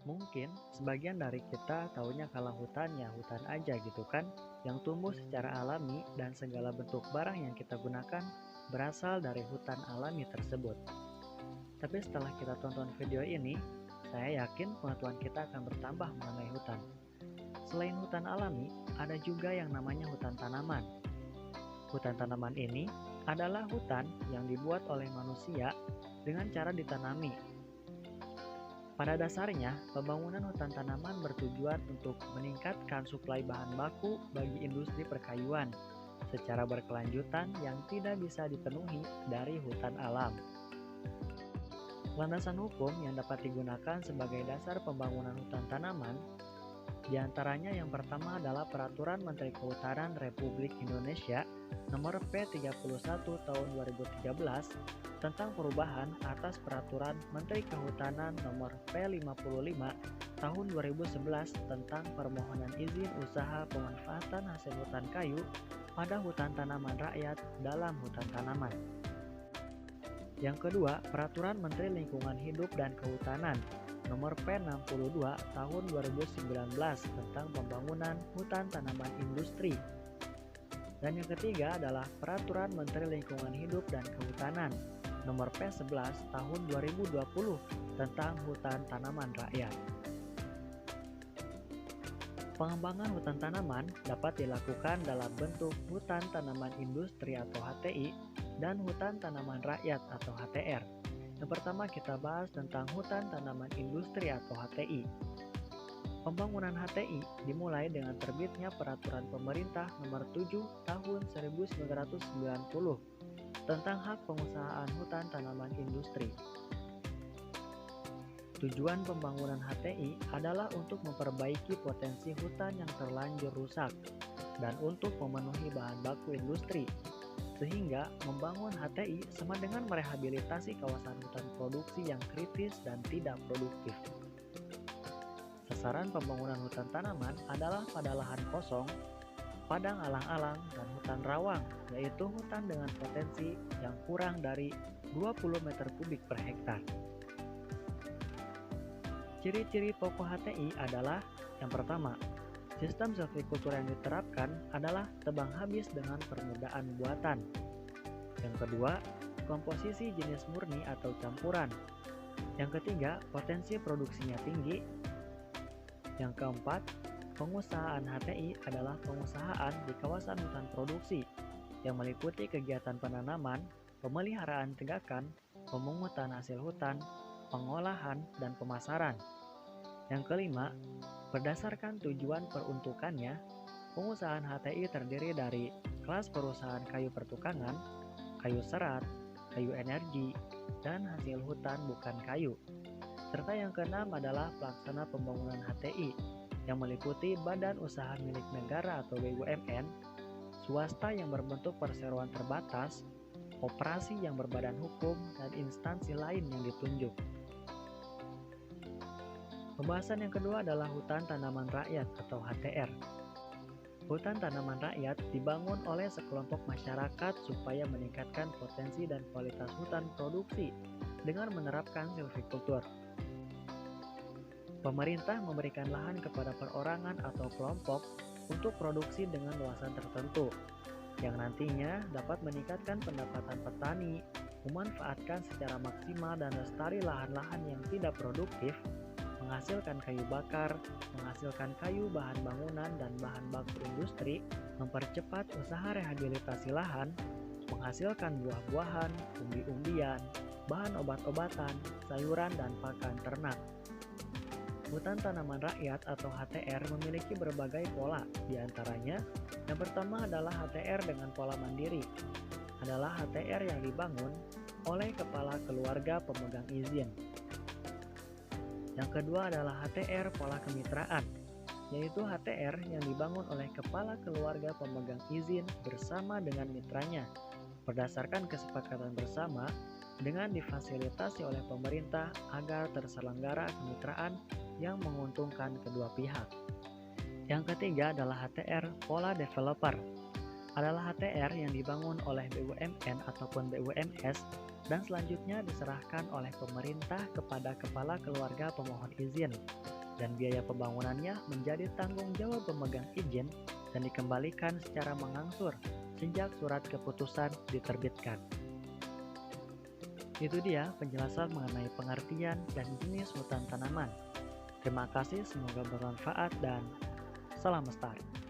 Mungkin sebagian dari kita taunya kalau hutan ya hutan aja gitu kan, yang tumbuh secara alami dan segala bentuk barang yang kita gunakan berasal dari hutan alami tersebut. Tapi setelah kita tonton video ini, saya yakin pengetahuan kita akan bertambah mengenai hutan. Selain hutan alami, ada juga yang namanya hutan tanaman. Hutan tanaman ini adalah hutan yang dibuat oleh manusia dengan cara ditanami. Pada dasarnya, pembangunan hutan tanaman bertujuan untuk meningkatkan suplai bahan baku bagi industri perkayuan secara berkelanjutan yang tidak bisa dipenuhi dari hutan alam. Landasan hukum yang dapat digunakan sebagai dasar pembangunan hutan tanaman diantaranya yang pertama adalah Peraturan Menteri Kehutanan Republik Indonesia Nomor P31 Tahun 2013 tentang perubahan atas Peraturan Menteri Kehutanan Nomor P55 Tahun 2011 tentang permohonan izin usaha pemanfaatan hasil hutan kayu pada hutan tanaman rakyat dalam hutan tanaman. Yang kedua, Peraturan Menteri Lingkungan Hidup dan Kehutanan Nomor P62 Tahun 2019 tentang pembangunan hutan tanaman industri. Dan yang ketiga adalah Peraturan Menteri Lingkungan Hidup dan Kehutanan Nomor P11 Tahun 2020 tentang hutan tanaman rakyat. Pengembangan hutan tanaman dapat dilakukan dalam bentuk hutan tanaman industri atau HTI dan hutan tanaman rakyat atau HTR. Yang pertama kita bahas tentang hutan tanaman industri atau HTI. Pembangunan HTI dimulai dengan terbitnya Peraturan Pemerintah Nomor 7 Tahun 1990 tentang hak pengusahaan hutan tanaman industri. Tujuan pembangunan HTI adalah untuk memperbaiki potensi hutan yang terlanjur rusak dan untuk memenuhi bahan baku industri, sehingga membangun HTI sama dengan merehabilitasi kawasan hutan produksi yang kritis dan tidak produktif. Sasaran pembangunan hutan tanaman adalah pada lahan kosong, padang alang-alang, dan hutan rawang, yaitu hutan dengan potensi yang kurang dari 20 meter kubik per hektar. Ciri-ciri pokok HTI adalah yang pertama, sistem silvikultur yang diterapkan adalah tebang habis dengan permukaan buatan. Yang kedua, komposisi jenis murni atau campuran. Yang ketiga, potensi produksinya tinggi. Yang keempat, pengusahaan HTI adalah pengusahaan di kawasan hutan produksi yang meliputi kegiatan penanaman, pemeliharaan tegakan, pemungutan hasil hutan, pengolahan, dan pemasaran. Yang kelima, berdasarkan tujuan peruntukannya, pengusahaan HTI terdiri dari kelas perusahaan kayu pertukangan, kayu serat, kayu energi, dan hasil hutan bukan kayu. Serta yang keenam adalah pelaksana pembangunan HTI yang meliputi badan usaha milik negara atau BUMN, swasta yang berbentuk perseroan terbatas, koperasi yang berbadan hukum, dan instansi lain yang ditunjuk. Pembahasan yang kedua adalah hutan tanaman rakyat atau HTR. Hutan tanaman rakyat dibangun oleh sekelompok masyarakat supaya meningkatkan potensi dan kualitas hutan produksi dengan menerapkan silvikultur. Pemerintah memberikan lahan kepada perorangan atau kelompok untuk produksi dengan luasan tertentu, yang nantinya dapat meningkatkan pendapatan petani, memanfaatkan secara maksimal dan lestari lahan-lahan yang tidak produktif, menghasilkan kayu bakar, menghasilkan kayu bahan bangunan dan bahan baku industri, mempercepat usaha rehabilitasi lahan, menghasilkan buah-buahan, umbi-umbian, bahan obat-obatan, sayuran, dan pakan ternak. Hutan tanaman rakyat atau HTR memiliki berbagai pola, diantaranya yang pertama adalah HTR dengan pola mandiri, adalah HTR yang dibangun oleh kepala keluarga pemegang izin. Yang kedua adalah HTR pola kemitraan, yaitu HTR yang dibangun oleh kepala keluarga pemegang izin bersama dengan mitranya, berdasarkan kesepakatan bersama dengan difasilitasi oleh pemerintah agar terselenggara kemitraan yang menguntungkan kedua pihak. Yang ketiga adalah HTR pola developer, adalah HTR yang dibangun oleh BUMN ataupun BUMS dan selanjutnya diserahkan oleh pemerintah kepada kepala keluarga pemohon izin dan biaya pembangunannya menjadi tanggung jawab pemegang izin dan dikembalikan secara mengangsur sejak surat keputusan diterbitkan. Itu dia penjelasan mengenai pengertian dan jenis hutan tanaman. Terima kasih, semoga bermanfaat dan salam lestari.